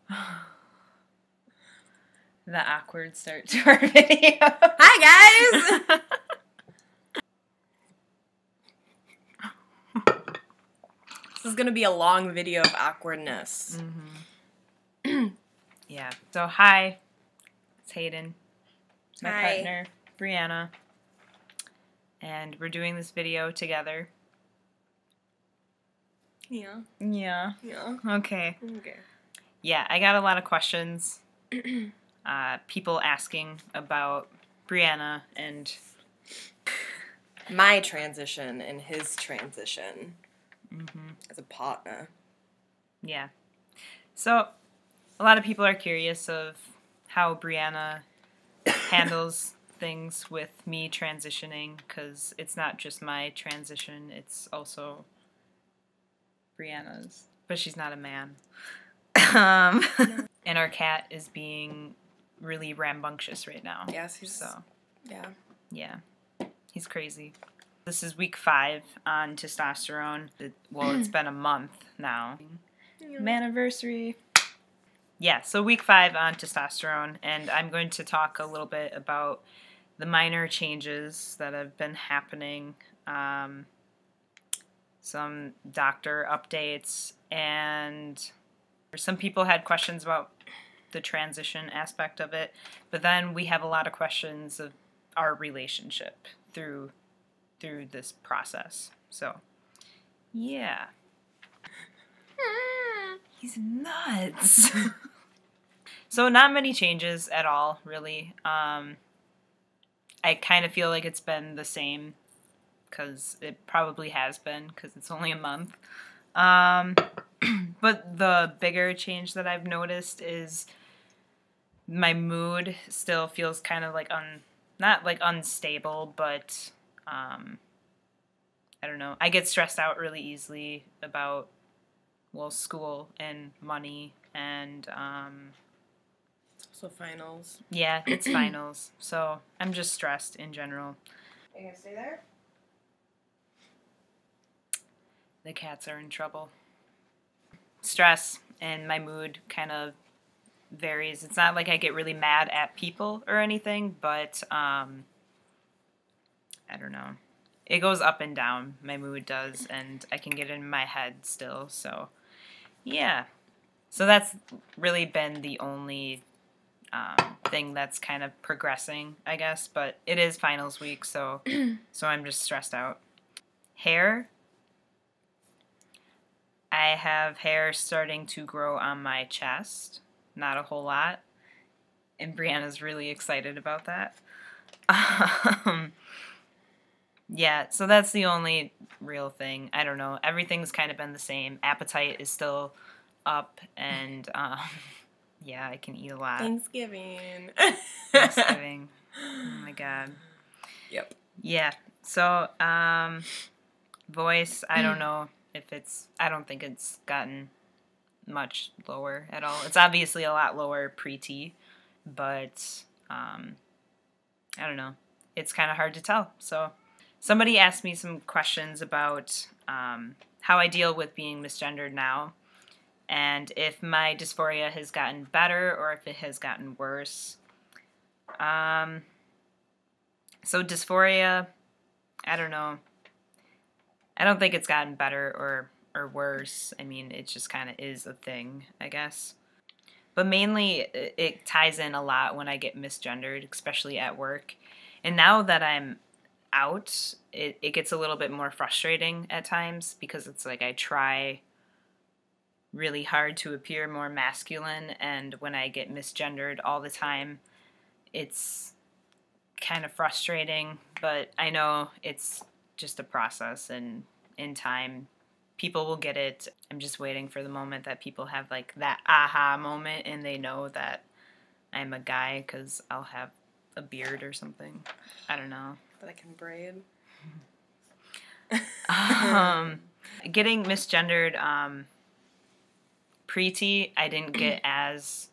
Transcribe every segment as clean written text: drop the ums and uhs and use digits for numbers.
The awkward start to our video. Hi, guys! This is going to be a long video of awkwardness. Mm-hmm. Yeah. So, hi. It's Hayden. My Hi. partner, Brianna. And we're doing this video together. Yeah. Yeah. Yeah. Okay. Okay. Yeah, I got a lot of questions. People asking about Brianna and My transition and his transition mm-hmm. as a partner. Yeah. So, a lot of people are curious of how Brianna handles things with me transitioning, because it's not just my transition, it's also Brianna's. But she's not a man. And our cat is being really rambunctious right now. Yes, he's... So, yeah. yeah. He's crazy. This is week 5 on testosterone. It's been a month now. Yeah. Maniversary. Yeah, so week 5 on testosterone, and I'm going to talk a little bit about the minor changes that have been happening, some doctor updates, and some people had questions about the transition aspect of it, but then we have a lot of questions of our relationship through this process. So, yeah. He's nuts. So not many changes at all, really. I kind of feel like it's been the same, because it probably has been, because it's only a month. But the bigger change that I've noticed is my mood still feels kind of like not like unstable, but I don't know. I get stressed out really easily about, well, school and money and So finals. yeah, it's finals. So I'm just stressed in general. Are you gonna stay there? The cats are in trouble. Stress and my mood kind of varies. It's not like I get really mad at people or anything, but I don't know. It goes up and down. My mood does, and I can get in my head still. So yeah. So that's really been the only thing that's kind of progressing, I guess. But it is finals week, so I'm just stressed out. Hair. I have hair starting to grow on my chest. Not a whole lot. And Brianna's really excited about that. Yeah, so that's the only real thing. I don't know. Everything's kind of been the same. Appetite is still up, and yeah, I can eat a lot. Thanksgiving. Thanksgiving. Oh my god. Yep. Yeah. So, voice, I don't know if I don't think it's gotten much lower at all. It's obviously a lot lower pre-T, but I don't know. It's kind of hard to tell. So, somebody asked me some questions about how I deal with being misgendered now, and if my dysphoria has gotten better or if it has gotten worse. So dysphoria, I don't know. I don't think it's gotten better or worse. I mean, it just kind of is a thing, I guess. But mainly, it ties in a lot when I get misgendered, especially at work. And now that I'm out, it gets a little bit more frustrating at times, because it's like I try really hard to appear more masculine, and when I get misgendered all the time, it's kind of frustrating, but I know it's just a process, and in time people will get it. I'm just waiting for the moment that people have like that aha moment and they know that I'm a guy, because I'll have a beard or something. I don't know. That I can braid. Getting misgendered pre-T, I didn't get as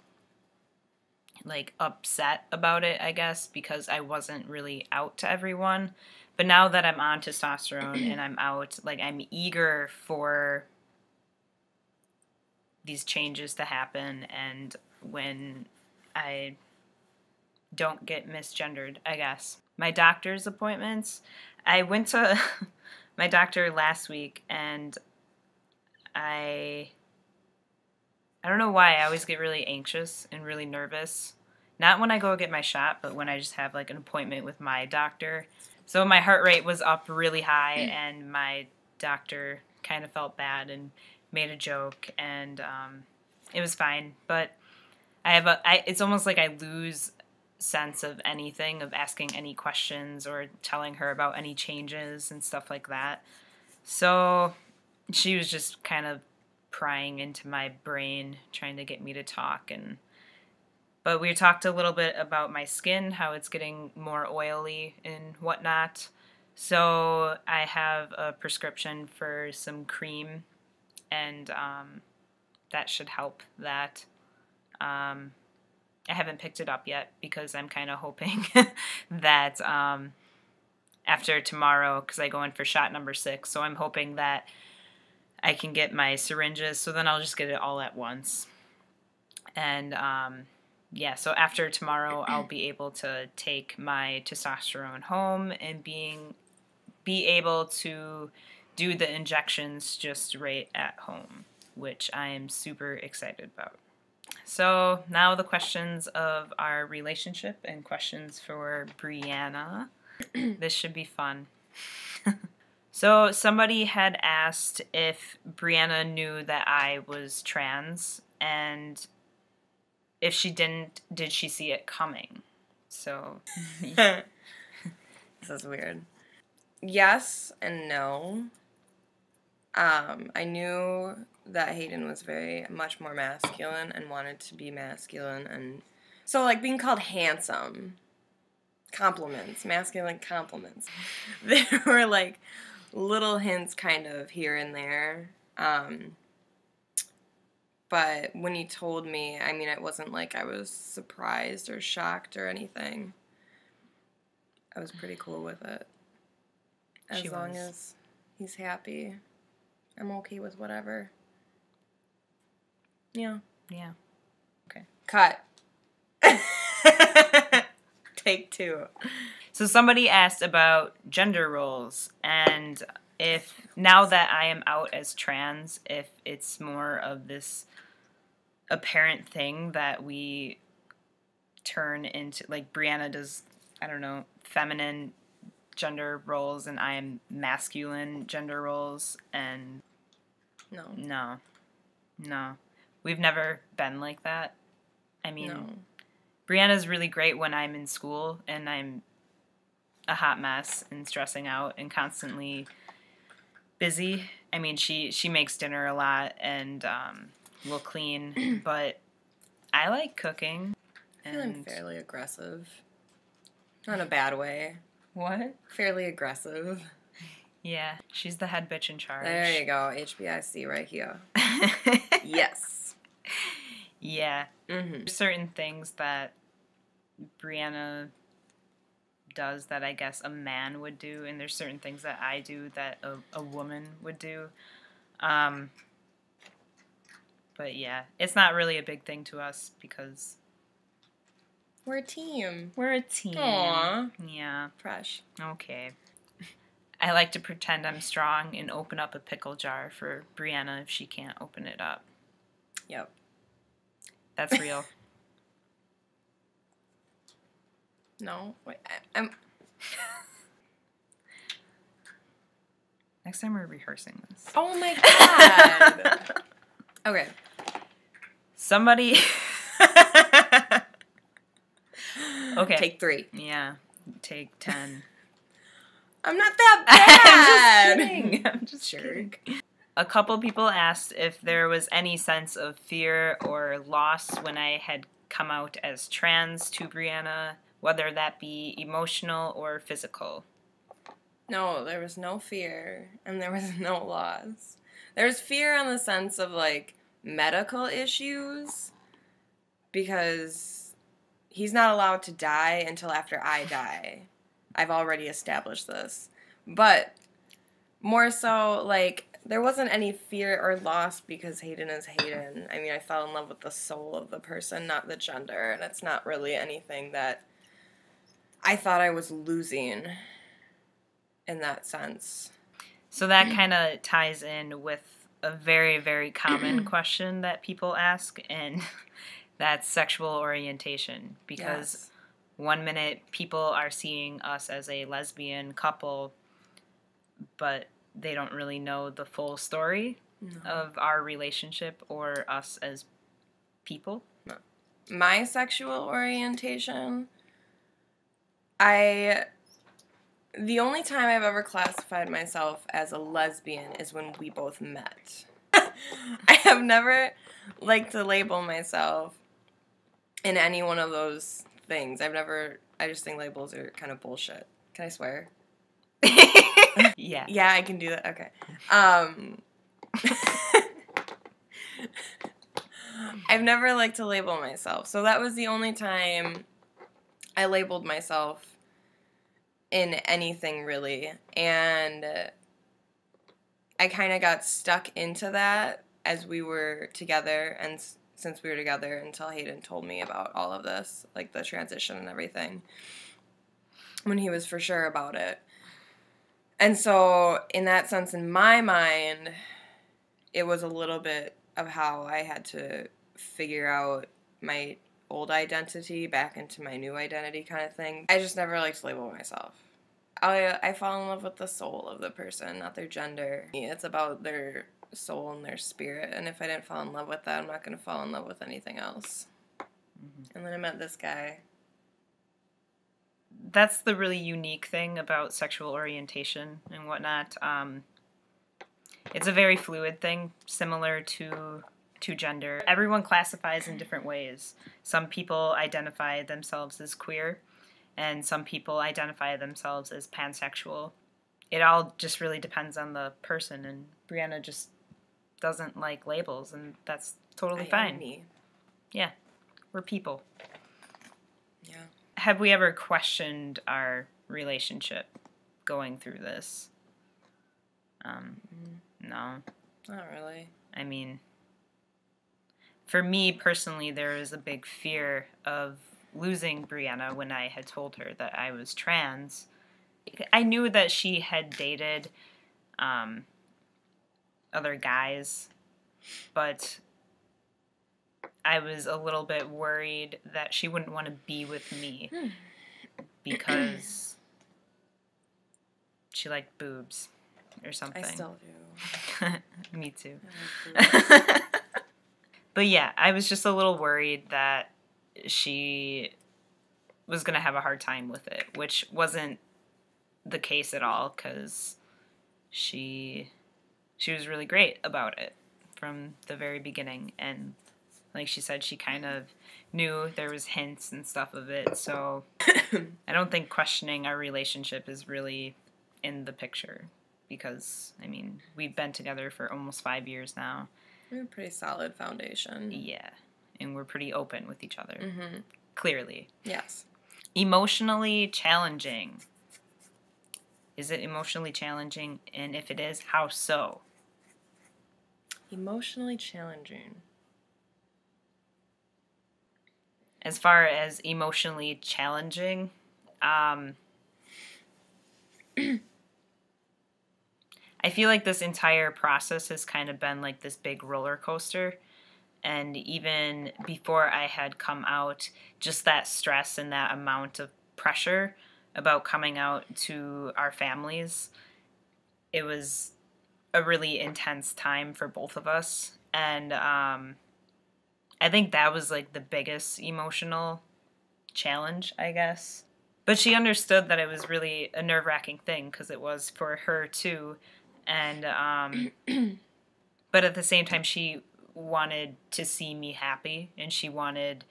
like upset about it, I guess, because I wasn't really out to everyone. But now that I'm on testosterone and I'm out, like, I'm eager for these changes to happen and when I don't get misgendered, I guess. My doctor's appointments, I went to my doctor last week, and I don't know why I always get really anxious and really nervous. Not when I go get my shot, but when I just have like an appointment with my doctor. So my heart rate was up really high, and my doctor kind of felt bad and made a joke, and it was fine. But it's almost like I lose sense of anything, of asking any questions or telling her about any changes and stuff like that. So she was just kind of prying into my brain, trying to get me to talk. But we talked a little bit about my skin, how it's getting more oily and whatnot. So I have a prescription for some cream, and that should help that. I haven't picked it up yet because I'm kind of hoping that after tomorrow, because I go in for shot number 6, so I'm hoping that I can get my syringes, so then I'll just get it all at once. And yeah, so after tomorrow, I'll be able to take my testosterone home and be able to do the injections just right at home, which I am super excited about. So now the questions of our relationship and questions for Brianna. This should be fun. So somebody had asked if Brianna knew that I was trans, and if she didn't, did she see it coming? So This is weird. Yes and no. I knew that Hayden was very much more masculine and wanted to be masculine, and so like being called handsome, compliments, masculine compliments. There were like little hints kind of here and there. But when he told me, I mean, it wasn't like I was surprised or shocked or anything. I was pretty cool with it. As long as he's happy, I'm okay with whatever. Yeah. Yeah. Okay. Cut. Take 2. So somebody asked about gender roles, and if now that I am out as trans, if it's more of this apparent thing that we turn into, like Brianna does, I don't know, feminine gender roles, and I am masculine gender roles, and no, we've never been like that. I mean, no. Brianna's really great when I'm in school and I'm a hot mess and stressing out and constantly busy. I mean, she makes dinner a lot and will clean, but I like cooking. I feel I'm fairly aggressive. Not in a bad way. What? Fairly aggressive. Yeah, she's the head bitch in charge. There you go, HBIC right here. Yes. Yeah. Mm-hmm. Certain things that Brianna does that I guess a man would do, and there's certain things that I do that a woman would do. But yeah, it's not really a big thing to us because we're a team. We're a team. Aww. Yeah. Fresh. Okay. I like to pretend I'm strong and open up a pickle jar for Brianna if she can't open it up. Yep. That's real. No. Wait, I'm... Next time we're rehearsing this. Oh my god! Okay. Somebody... Okay. Take 3. Yeah. Take 10. I'm not that bad! I'm just kidding. I'm just kidding. A couple people asked if there was any sense of fear or loss when I had come out as trans to Brianna, whether that be emotional or physical. No, there was no fear, and there was no loss. There's fear in the sense of, like, medical issues, because he's not allowed to die until after I die. I've already established this. But more so, like, there wasn't any fear or loss because Hayden is Hayden. I mean, I fell in love with the soul of the person, not the gender, and it's not really anything that I thought I was losing in that sense. So that kind of ties in with a very, very common question that people ask, and that's sexual orientation. Because one minute people are seeing us as a lesbian couple, but they don't really know the full story of our relationship or us as people. My sexual orientation, the only time I've ever classified myself as a lesbian is when we both met. I have never liked to label myself in any one of those things. I just think labels are kind of bullshit. Can I swear? Yeah. Yeah, I can do that. Okay. I've never liked to label myself. So that was the only time I labeled myself in anything, really. And I kind of got stuck into that as we were together, and since we were together until Hayden told me about all of this, like the transition and everything, when he was for sure about it. And so, in that sense, in my mind, it was a little bit of how I had to figure out my old identity back into my new identity kind of thing. I just never liked to label myself. I fall in love with the soul of the person, not their gender. It's about their soul and their spirit, and if I didn't fall in love with that, I'm not going to fall in love with anything else. Mm-hmm. And then I met this guy. That's the really unique thing about sexual orientation and whatnot. It's a very fluid thing, similar to gender. Everyone classifies in different ways. Some people identify themselves as queer, and some people identify themselves as pansexual. It all just really depends on the person, and Brianna just doesn't like labels, and that's totally fine. Me. Yeah, we're people. Yeah. Have we ever questioned our relationship going through this? No. Not really. I mean, for me personally, there was a big fear of losing Brianna when I had told her that I was trans. I knew that she had dated other guys, but I was a little bit worried that she wouldn't want to be with me because she liked boobs or something. I still do. Me too. But yeah, I was just a little worried that she was going to have a hard time with it, which wasn't the case at all, because she was really great about it from the very beginning. And like she said, she kind of knew there was hints and stuff of it. So I don't think questioning our relationship is really in the picture, because, I mean, we've been together for almost 5 years now. We have a pretty solid foundation. Yeah. And we're pretty open with each other. Mm-hmm. Clearly. Yes. Emotionally challenging. Is it emotionally challenging? And if it is, how so? Emotionally challenging. As far as emotionally challenging, I feel like this entire process has kind of been like this big roller coaster. And even before I had come out, just that stress and that amount of pressure about coming out to our families, it was a really intense time for both of us. And I think that was like the biggest emotional challenge, I guess. But she understood that it was really a nerve-wracking thing, because it was for her too. And but at the same time, she wanted to see me happy, and she wanted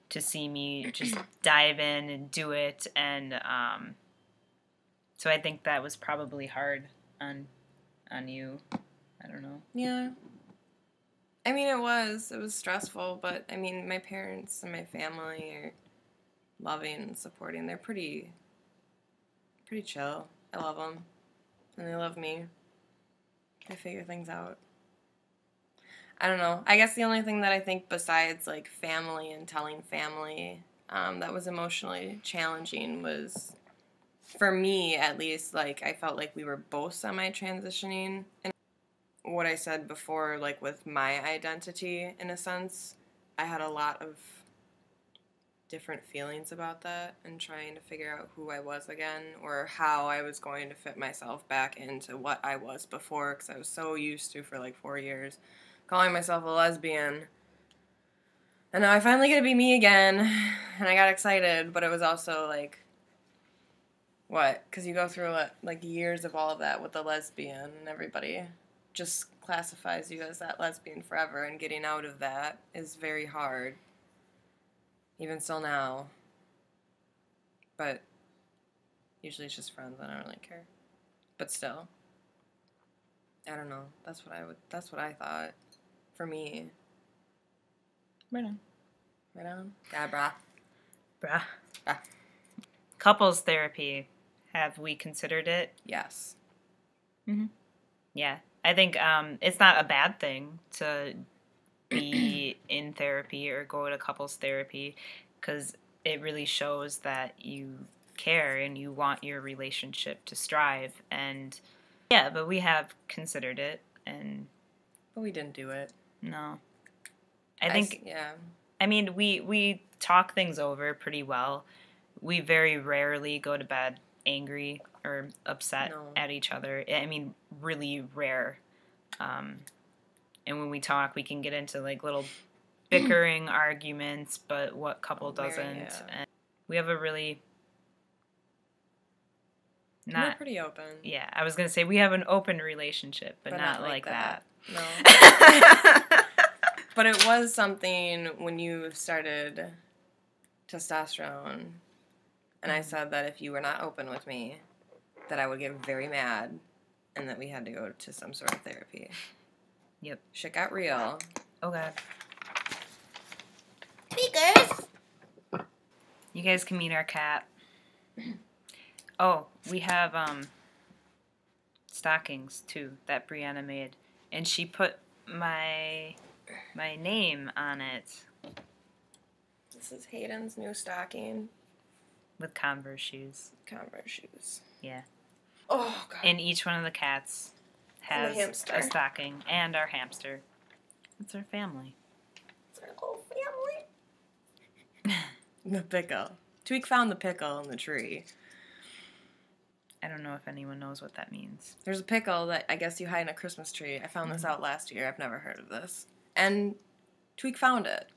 to see me just dive in and do it. And so I think that was probably hard on you. I don't know. Yeah. I mean, it was stressful, but I mean, my parents and my family are loving and supporting. They're pretty chill. I love them, and they love me. I figure things out. I don't know. I guess the only thing that I think besides, like, family and telling family that was emotionally challenging was, for me at least, like, I felt like we were both semi-transitioning. And what I said before, like, with my identity, in a sense, I had a lot of different feelings about that and trying to figure out who I was again or how I was going to fit myself back into what I was before, because I was so used to, for like 4 years, calling myself a lesbian. And now I finally get to be me again, and I got excited, but it was also like, what? Because you go through like years of all of that with the lesbian, and everybody just classifies you as that lesbian forever, and getting out of that is very hard. Even still now. But usually it's just friends. I don't really care. But still. I don't know. That's what I thought. For me. Right on. Right on? Yeah, brah. Bruh. Brah. Couples therapy. Have we considered it? Yes. Mm-hmm. Yeah. I think it's not a bad thing to be in therapy or go to couples therapy, because it really shows that you care and you want your relationship to strive. And yeah, but we have considered it, and But we didn't do it. no. I think yeah. I mean, we talk things over pretty well. We very rarely go to bed angry or upset at each other. I mean, really rare. And when we talk, we can get into like little bickering arguments, but what couple doesn't? Yeah. And we have a really We're pretty open. Yeah, I was gonna say we have an open relationship, but not like that. No. But it was something when you started testosterone, and I said that if you were not open with me, that I would get very mad, and that we had to go to some sort of therapy. Yep. Shit got real. Oh god. Speakers! You guys can meet our cat. Oh, we have stockings too that Brianna made, and she put my name on it. This is Hayden's new stocking. With Converse shoes. Converse shoes. Yeah. Oh, God. And each one of the cats has a stocking, and our hamster. It's our family. It's our whole family. The pickle. Tweak found the pickle in the tree. I don't know if anyone knows what that means. There's a pickle that I guess you hide in a Christmas tree. I found this out last year. I've never heard of this. And Tweak found it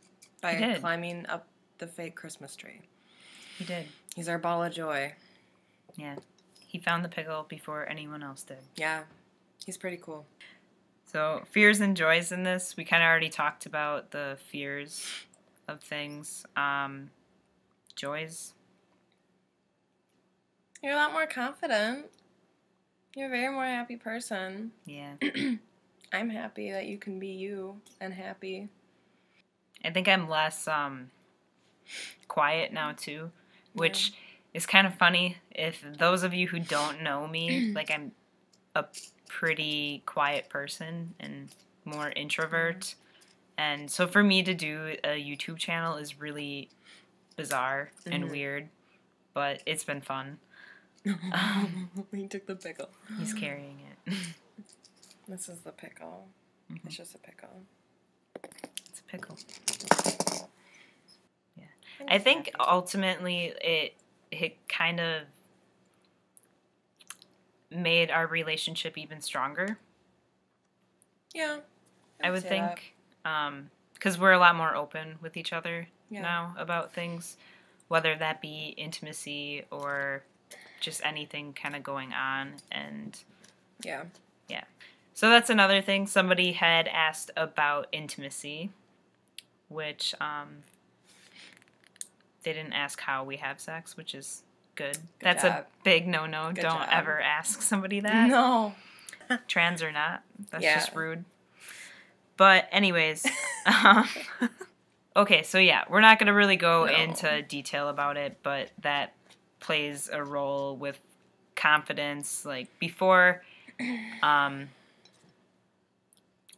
by climbing up the fake Christmas tree. He did. He's our ball of joy. Yeah. He found the pickle before anyone else did. Yeah. He's pretty cool. So, fears and joys in this. We kind of already talked about the fears of things. Joys. You're a lot more confident. You're a very more happy person. Yeah. I'm happy that you can be you and happy. I think I'm less quiet now too, which is kind of funny. If those of you who don't know me, like I'm a pretty quiet person and more introvert. And so for me to do a YouTube channel is really bizarre and weird, but it's been fun. He took the pickle. He's carrying it. This is the pickle. Mm-hmm. It's just a pickle. It's a pickle. Yeah. I think ultimately it kind of made our relationship even stronger. Yeah. I would think. Because we're a lot more open with each other now about things, whether that be intimacy or just anything kind of going on. And yeah. So that's another thing. Somebody had asked about intimacy, which they didn't ask how we have sex, which is good. That's a big no-no. Don't ever ask somebody that. No. Trans or not. That's just rude. But anyways, okay, so yeah, we're not going to really go into detail about it, but that plays a role with confidence. Like before,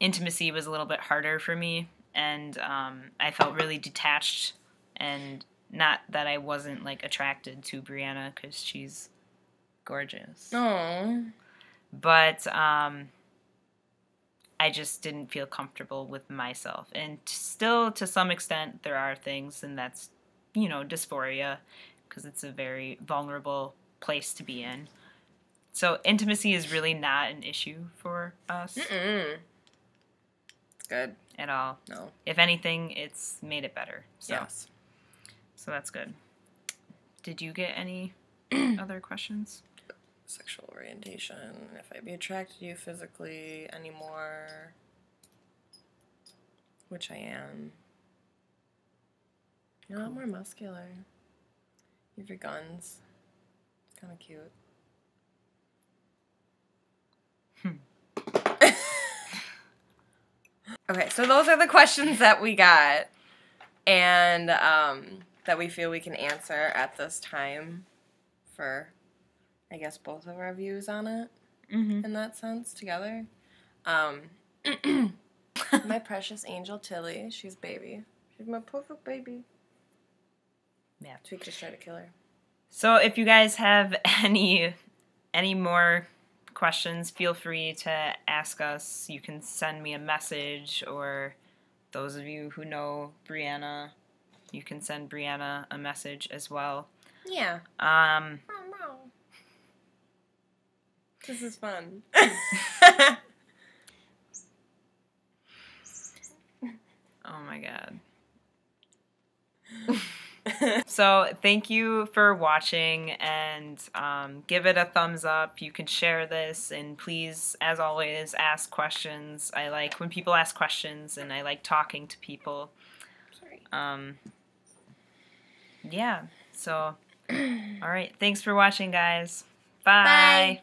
intimacy was a little bit harder for me, and I felt really detached, and not that I wasn't like attracted to Brianna because she's gorgeous. Oh. But I just didn't feel comfortable with myself. And still, to some extent, there are things, and that's, dysphoria, because it's a very vulnerable place to be in. So intimacy is really not an issue for us. Mm-mm. It's good. At all. No. If anything, it's made it better. So. Yes. So that's good. Did you get any other questions? Sexual orientation. If I'd be attracted to you physically anymore, which I am. You're a lot more muscular. You have your guns. It's kind of cute. Okay, so those are the questions that we got, and that we feel we can answer at this time for, I guess, both of our views on it, in that sense, together. My precious angel Tilly, she's baby. She's my perfect baby. Yeah. So we could just try to kill her. So if you guys have any more questions, feel free to ask us. You can send me a message, or those of you who know Brianna, you can send Brianna a message as well. Yeah. This is fun. Oh my god. So thank you for watching, and give it a thumbs up. You can share this, and please, as always, ask questions. I like when people ask questions, and I like talking to people. Sorry. Yeah, so all right, thanks for watching, guys. Bye. Bye.